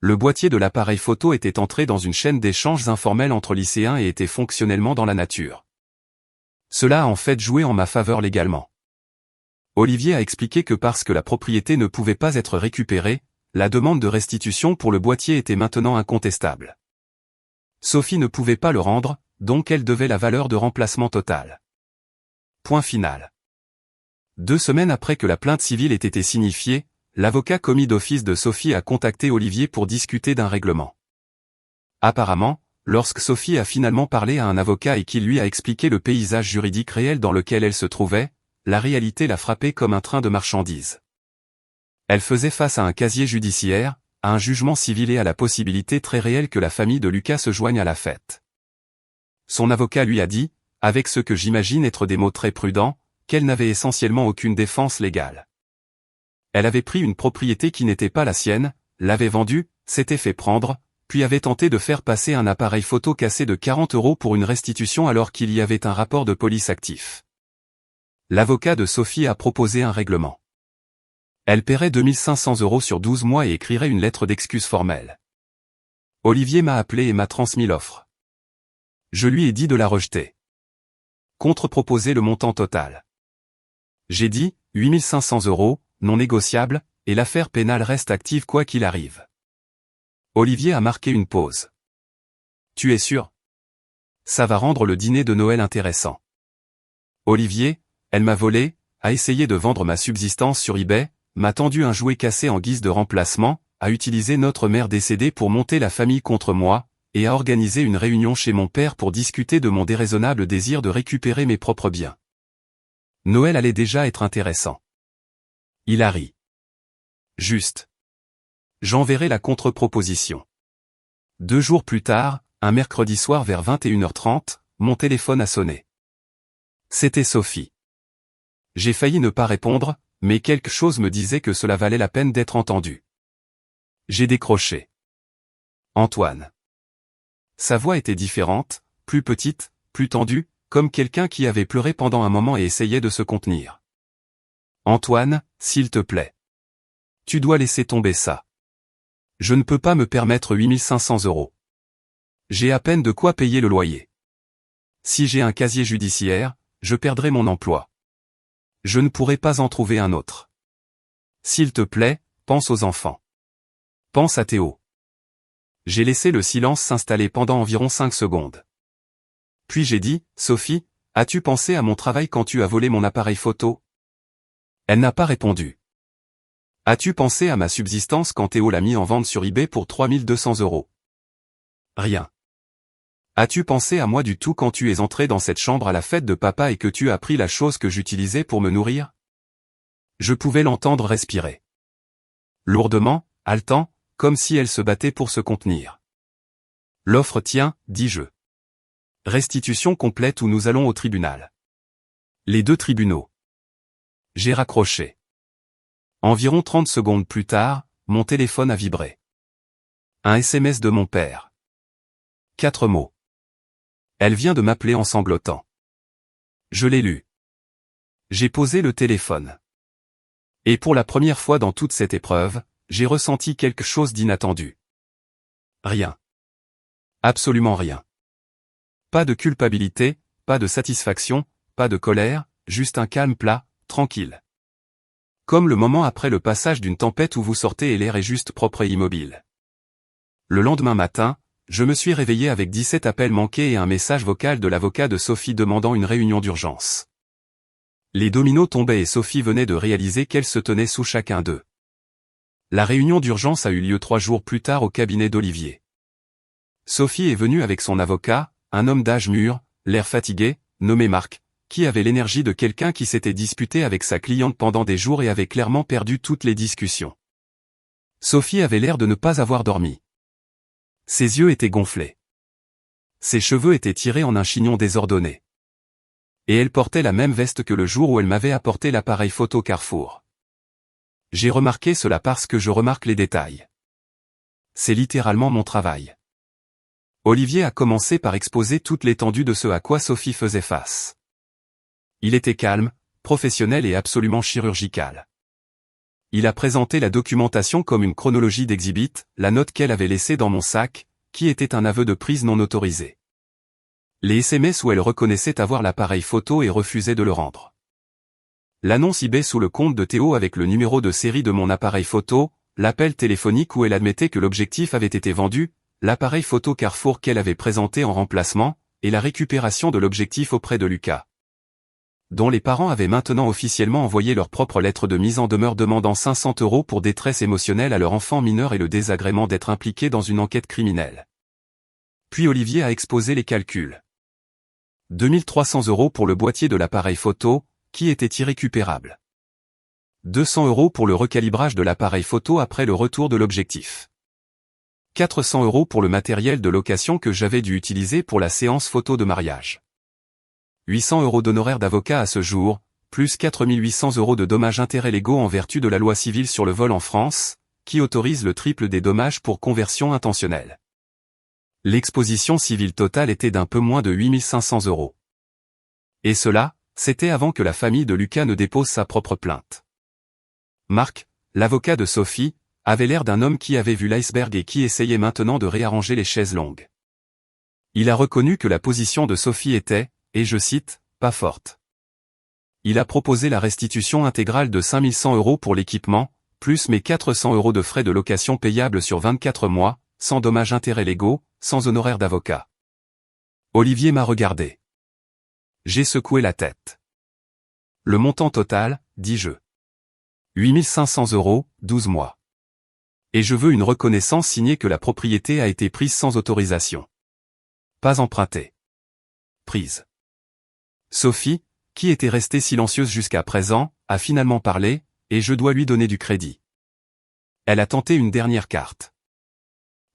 Le boîtier de l'appareil photo était entré dans une chaîne d'échanges informels entre lycéens et était fonctionnellement dans la nature. Cela a en fait joué en ma faveur légalement. Olivier a expliqué que parce que la propriété ne pouvait pas être récupérée, la demande de restitution pour le boîtier était maintenant incontestable. Sophie ne pouvait pas le rendre, donc elle devait la valeur de remplacement totale. Point final. 2 semaines après que la plainte civile ait été signifiée, l'avocat commis d'office de Sophie a contacté Olivier pour discuter d'un règlement. Apparemment, lorsque Sophie a finalement parlé à un avocat et qu'il lui a expliqué le paysage juridique réel dans lequel elle se trouvait, la réalité l'a frappée comme un train de marchandises. Elle faisait face à un casier judiciaire, à un jugement civil et à la possibilité très réelle que la famille de Lucas se joigne à la fête. Son avocat lui a dit, avec ce que j'imagine être des mots très prudents, qu'elle n'avait essentiellement aucune défense légale. Elle avait pris une propriété qui n'était pas la sienne, l'avait vendue, s'était fait prendre, puis avait tenté de faire passer un appareil photo cassé de 40 € pour une restitution alors qu'il y avait un rapport de police actif. L'avocat de Sophie a proposé un règlement. Elle paierait 2500 € sur 12 mois et écrirait une lettre d'excuse formelle. Olivier m'a appelé et m'a transmis l'offre. Je lui ai dit de la rejeter. Contre-proposer le montant total. J'ai dit, 8500 €, non négociable, et l'affaire pénale reste active quoi qu'il arrive. Olivier a marqué une pause. Tu es sûr? Ça va rendre le dîner de Noël intéressant. Olivier, elle m'a volé, a essayé de vendre ma subsistance sur eBay, m'a tendu un jouet cassé en guise de remplacement, a utilisé notre mère décédée pour monter la famille contre moi, et a organisé une réunion chez mon père pour discuter de mon déraisonnable désir de récupérer mes propres biens. Noël allait déjà être intéressant. Il a ri. Juste. J'enverrai la contre-proposition. 2 jours plus tard, un mercredi soir vers 21h30, mon téléphone a sonné. C'était Sophie. J'ai failli ne pas répondre, mais quelque chose me disait que cela valait la peine d'être entendu. J'ai décroché. Antoine. Sa voix était différente, plus petite, plus tendue, comme quelqu'un qui avait pleuré pendant un moment et essayait de se contenir. Antoine, s'il te plaît. Tu dois laisser tomber ça. Je ne peux pas me permettre 8500 €. J'ai à peine de quoi payer le loyer. Si j'ai un casier judiciaire, je perdrai mon emploi. Je ne pourrai pas en trouver un autre. S'il te plaît, pense aux enfants. Pense à Théo. J'ai laissé le silence s'installer pendant environ 5 secondes. Puis j'ai dit, Sophie, as-tu pensé à mon travail quand tu as volé mon appareil photo? Elle n'a pas répondu. As-tu pensé à ma subsistance quand Théo l'a mis en vente sur eBay pour 3200 €? Rien. As-tu pensé à moi du tout quand tu es entré dans cette chambre à la fête de papa et que tu as pris la chose que j'utilisais pour me nourrir? Je pouvais l'entendre respirer. Lourdement, haletant, comme si elle se battait pour se contenir. L'offre tient, dis-je. Restitution complète ou nous allons au tribunal. Les 2 tribunaux. J'ai raccroché. Environ 30 secondes plus tard, mon téléphone a vibré. Un SMS de mon père. 4 mots. Elle vient de m'appeler en sanglotant. Je l'ai lu. J'ai posé le téléphone. Et pour la première fois dans toute cette épreuve, j'ai ressenti quelque chose d'inattendu. Rien. Absolument rien. Pas de culpabilité, pas de satisfaction, pas de colère, juste un calme plat, tranquille. Comme le moment après le passage d'une tempête où vous sortez et l'air est juste propre et immobile. Le lendemain matin, je me suis réveillé avec 17 appels manqués et un message vocal de l'avocat de Sophie demandant une réunion d'urgence. Les dominos tombaient et Sophie venait de réaliser qu'elle se tenait sous chacun d'eux. La réunion d'urgence a eu lieu 3 jours plus tard au cabinet d'Olivier. Sophie est venue avec son avocat, un homme d'âge mûr, l'air fatigué, nommé Marc, qui avait l'énergie de quelqu'un qui s'était disputé avec sa cliente pendant des jours et avait clairement perdu toutes les discussions. Sophie avait l'air de ne pas avoir dormi. Ses yeux étaient gonflés. Ses cheveux étaient tirés en un chignon désordonné. Et elle portait la même veste que le jour où elle m'avait apporté l'appareil photo Carrefour. J'ai remarqué cela parce que je remarque les détails. C'est littéralement mon travail. Olivier a commencé par exposer toute l'étendue de ce à quoi Sophie faisait face. Il était calme, professionnel et absolument chirurgical. Il a présenté la documentation comme une chronologie d'exhibit, la note qu'elle avait laissée dans mon sac, qui était un aveu de prise non autorisé. Les SMS où elle reconnaissait avoir l'appareil photo et refusait de le rendre. L'annonce eBay sous le compte de Théo avec le numéro de série de mon appareil photo, l'appel téléphonique où elle admettait que l'objectif avait été vendu, l'appareil photo Carrefour qu'elle avait présenté en remplacement, et la récupération de l'objectif auprès de Lucas, dont les parents avaient maintenant officiellement envoyé leur propre lettre de mise en demeure demandant 500 € pour détresse émotionnelle à leur enfant mineur et le désagrément d'être impliqué dans une enquête criminelle. Puis Olivier a exposé les calculs. 2300 € pour le boîtier de l'appareil photo, qui était irrécupérable. 200 € pour le recalibrage de l'appareil photo après le retour de l'objectif. 400 € pour le matériel de location que j'avais dû utiliser pour la séance photo de mariage. 800 € d'honoraires d'avocat à ce jour, plus 4800 € de dommages-intérêts légaux en vertu de la loi civile sur le vol en France, qui autorise le triple des dommages pour conversion intentionnelle. L'exposition civile totale était d'un peu moins de 8500 €. Et cela, c'était avant que la famille de Lucas ne dépose sa propre plainte. Marc, l'avocat de Sophie, avait l'air d'un homme qui avait vu l'iceberg et qui essayait maintenant de réarranger les chaises longues. Il a reconnu que la position de Sophie était, et je cite, pas forte. Il a proposé la restitution intégrale de 5100 € pour l'équipement, plus mes 400 € de frais de location payables sur 24 mois, sans dommages-intérêts légaux, sans honoraires d'avocat. Olivier m'a regardé. J'ai secoué la tête. Le montant total, dis-je. 8500 €, 12 mois. Et je veux une reconnaissance signée que la propriété a été prise sans autorisation. Pas empruntée. Prise. Sophie, qui était restée silencieuse jusqu'à présent, a finalement parlé, et je dois lui donner du crédit. Elle a tenté une dernière carte.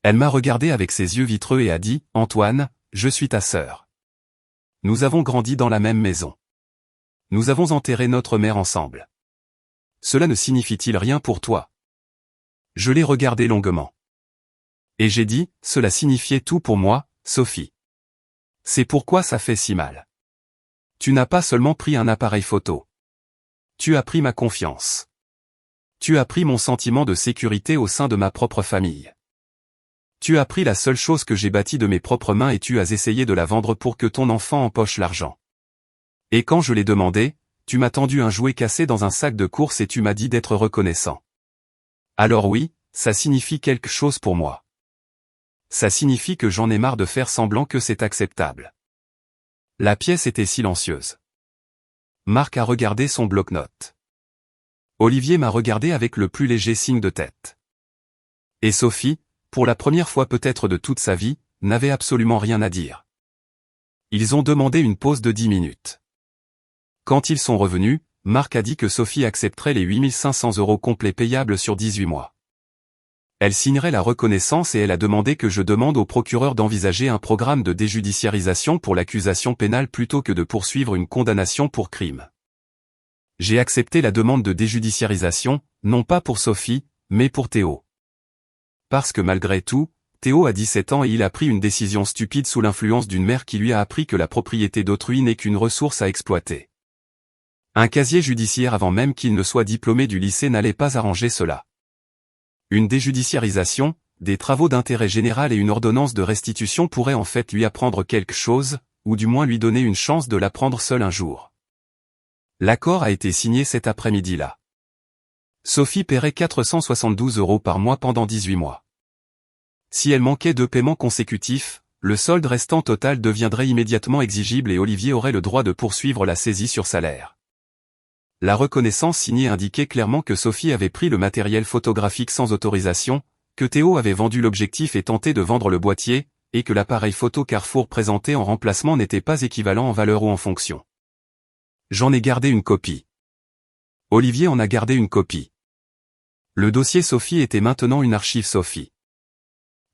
Elle m'a regardé avec ses yeux vitreux et a dit, « Antoine, je suis ta sœur. Nous avons grandi dans la même maison. Nous avons enterré notre mère ensemble. Cela ne signifie-t-il rien pour toi ?» Je l'ai regardé longuement. Et j'ai dit, cela signifiait tout pour moi, Sophie. C'est pourquoi ça fait si mal. Tu n'as pas seulement pris un appareil photo. Tu as pris ma confiance. Tu as pris mon sentiment de sécurité au sein de ma propre famille. Tu as pris la seule chose que j'ai bâtie de mes propres mains et tu as essayé de la vendre pour que ton enfant empoche l'argent. Et quand je l'ai demandé, tu m'as tendu un jouet cassé dans un sac de course et tu m'as dit d'être reconnaissant. Alors oui, ça signifie quelque chose pour moi. Ça signifie que j'en ai marre de faire semblant que c'est acceptable. La pièce était silencieuse. Marc a regardé son bloc-notes. Olivier m'a regardé avec le plus léger signe de tête. Et Sophie, pour la première fois peut-être de toute sa vie, n'avait absolument rien à dire. Ils ont demandé une pause de 10 minutes. Quand ils sont revenus, Marc a dit que Sophie accepterait les 8500 € complets payables sur 18 mois. Elle signerait la reconnaissance et elle a demandé que je demande au procureur d'envisager un programme de déjudiciarisation pour l'accusation pénale plutôt que de poursuivre une condamnation pour crime. J'ai accepté la demande de déjudiciarisation, non pas pour Sophie, mais pour Théo. Parce que malgré tout, Théo a 17 ans et il a pris une décision stupide sous l'influence d'une mère qui lui a appris que la propriété d'autrui n'est qu'une ressource à exploiter. Un casier judiciaire avant même qu'il ne soit diplômé du lycée n'allait pas arranger cela. Une déjudiciarisation, des travaux d'intérêt général et une ordonnance de restitution pourraient en fait lui apprendre quelque chose, ou du moins lui donner une chance de l'apprendre seul un jour. L'accord a été signé cet après-midi-là. Sophie paierait 472 € par mois pendant 18 mois. Si elle manquait 2 paiements consécutifs, le solde restant total deviendrait immédiatement exigible et Olivier aurait le droit de poursuivre la saisie sur salaire. La reconnaissance signée indiquait clairement que Sophie avait pris le matériel photographique sans autorisation, que Théo avait vendu l'objectif et tenté de vendre le boîtier, et que l'appareil photo Carrefour présenté en remplacement n'était pas équivalent en valeur ou en fonction. J'en ai gardé une copie. Olivier en a gardé une copie. Le dossier Sophie était maintenant une archive Sophie.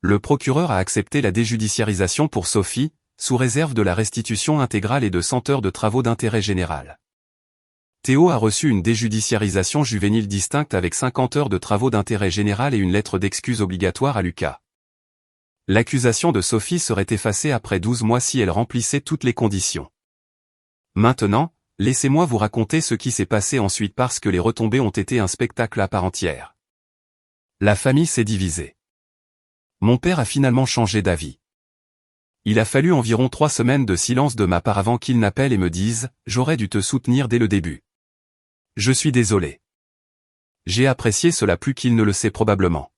Le procureur a accepté la déjudiciarisation pour Sophie, sous réserve de la restitution intégrale et de 100 heures de travaux d'intérêt général. Théo a reçu une déjudiciarisation juvénile distincte avec 50 heures de travaux d'intérêt général et une lettre d'excuse obligatoire à Lucas. L'accusation de Sophie serait effacée après 12 mois si elle remplissait toutes les conditions. Maintenant, laissez-moi vous raconter ce qui s'est passé ensuite parce que les retombées ont été un spectacle à part entière. La famille s'est divisée. Mon père a finalement changé d'avis. Il a fallu environ 3 semaines de silence de ma part avant qu'il n'appelle et me dise « J'aurais dû te soutenir dès le début. Je suis désolé. » J'ai apprécié cela plus qu'il ne le sait probablement.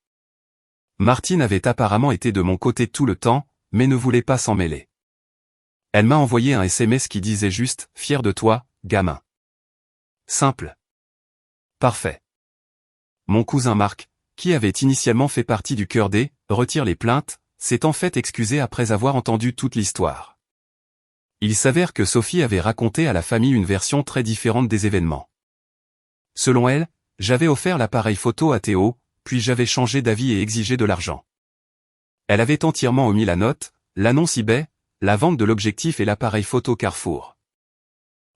Martine avait apparemment été de mon côté tout le temps, mais ne voulait pas s'en mêler. Elle m'a envoyé un SMS qui disait juste « Fier de toi, gamin. » Simple. Parfait. Mon cousin Marc, qui avait initialement fait partie du cœur des « Retire les plaintes », s'est en fait excusé après avoir entendu toute l'histoire. Il s'avère que Sophie avait raconté à la famille une version très différente des événements. Selon elle, j'avais offert l'appareil photo à Théo, puis j'avais changé d'avis et exigé de l'argent. Elle avait entièrement omis la note, l'annonce eBay, la vente de l'objectif et l'appareil photo Carrefour.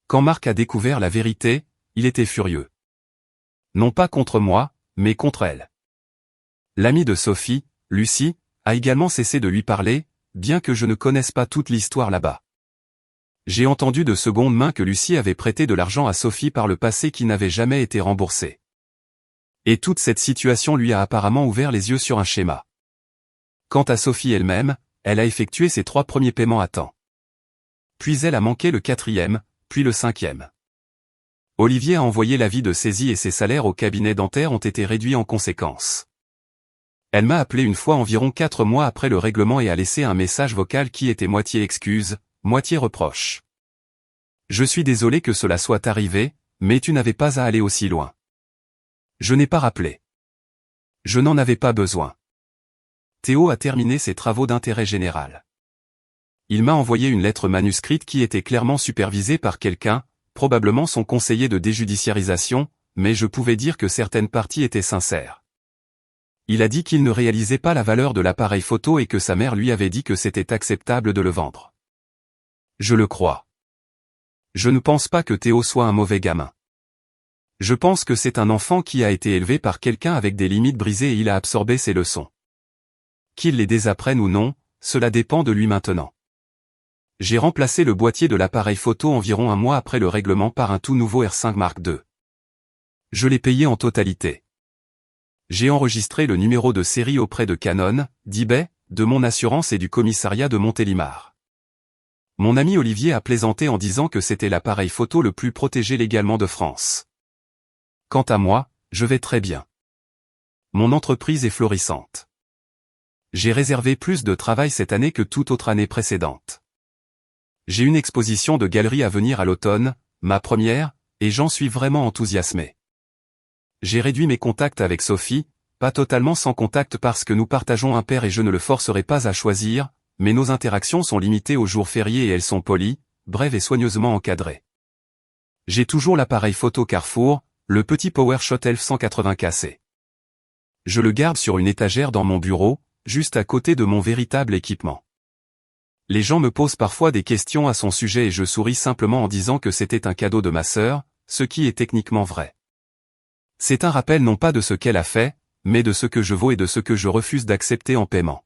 Quand Marc a découvert la vérité, il était furieux. Non pas contre moi, mais contre elle. L'amie de Sophie, Lucie, a également cessé de lui parler, bien que je ne connaisse pas toute l'histoire là-bas. J'ai entendu de seconde main que Lucie avait prêté de l'argent à Sophie par le passé qui n'avait jamais été remboursé. Et toute cette situation lui a apparemment ouvert les yeux sur un schéma. Quant à Sophie elle-même, elle a effectué ses 3 premiers paiements à temps. Puis elle a manqué le 4e, puis le 5e. Olivier a envoyé l'avis de saisie et ses salaires au cabinet dentaire ont été réduits en conséquence. Elle m'a appelé une fois environ 4 mois après le règlement et a laissé un message vocal qui était moitié excuse, moitié reproche. Je suis désolé que cela soit arrivé, mais tu n'avais pas à aller aussi loin. Je n'ai pas rappelé. Je n'en avais pas besoin. Théo a terminé ses travaux d'intérêt général. Il m'a envoyé une lettre manuscrite qui était clairement supervisée par quelqu'un, probablement son conseiller de déjudiciarisation, mais je pouvais dire que certaines parties étaient sincères. Il a dit qu'il ne réalisait pas la valeur de l'appareil photo et que sa mère lui avait dit que c'était acceptable de le vendre. Je le crois. Je ne pense pas que Théo soit un mauvais gamin. Je pense que c'est un enfant qui a été élevé par quelqu'un avec des limites brisées et il a absorbé ses leçons. qu'il les désapprenne ou non, cela dépend de lui maintenant. J'ai remplacé le boîtier de l'appareil photo environ un mois après le règlement par un tout nouveau R5 Mark II. Je l'ai payé en totalité. J'ai enregistré le numéro de série auprès de Canon, d'eBay, de mon assurance et du commissariat de Montélimar. Mon ami Olivier a plaisanté en disant que c'était l'appareil photo le plus protégé légalement de France. Quant à moi, je vais très bien. Mon entreprise est florissante. J'ai réservé plus de travail cette année que toute autre année précédente. J'ai une exposition de galeries à venir à l'automne, ma première, et j'en suis vraiment enthousiasmé. J'ai réduit mes contacts avec Sophie, pas totalement sans contact parce que nous partageons un père et je ne le forcerai pas à choisir, mais nos interactions sont limitées aux jours fériés et elles sont polies, brèves et soigneusement encadrées. J'ai toujours l'appareil photo Carrefour, le petit PowerShot ELPH 180KC. Je le garde sur une étagère dans mon bureau, juste à côté de mon véritable équipement. Les gens me posent parfois des questions à son sujet et je souris simplement en disant que c'était un cadeau de ma sœur, ce qui est techniquement vrai. C'est un rappel non pas de ce qu'elle a fait, mais de ce que je vaux et de ce que je refuse d'accepter en paiement.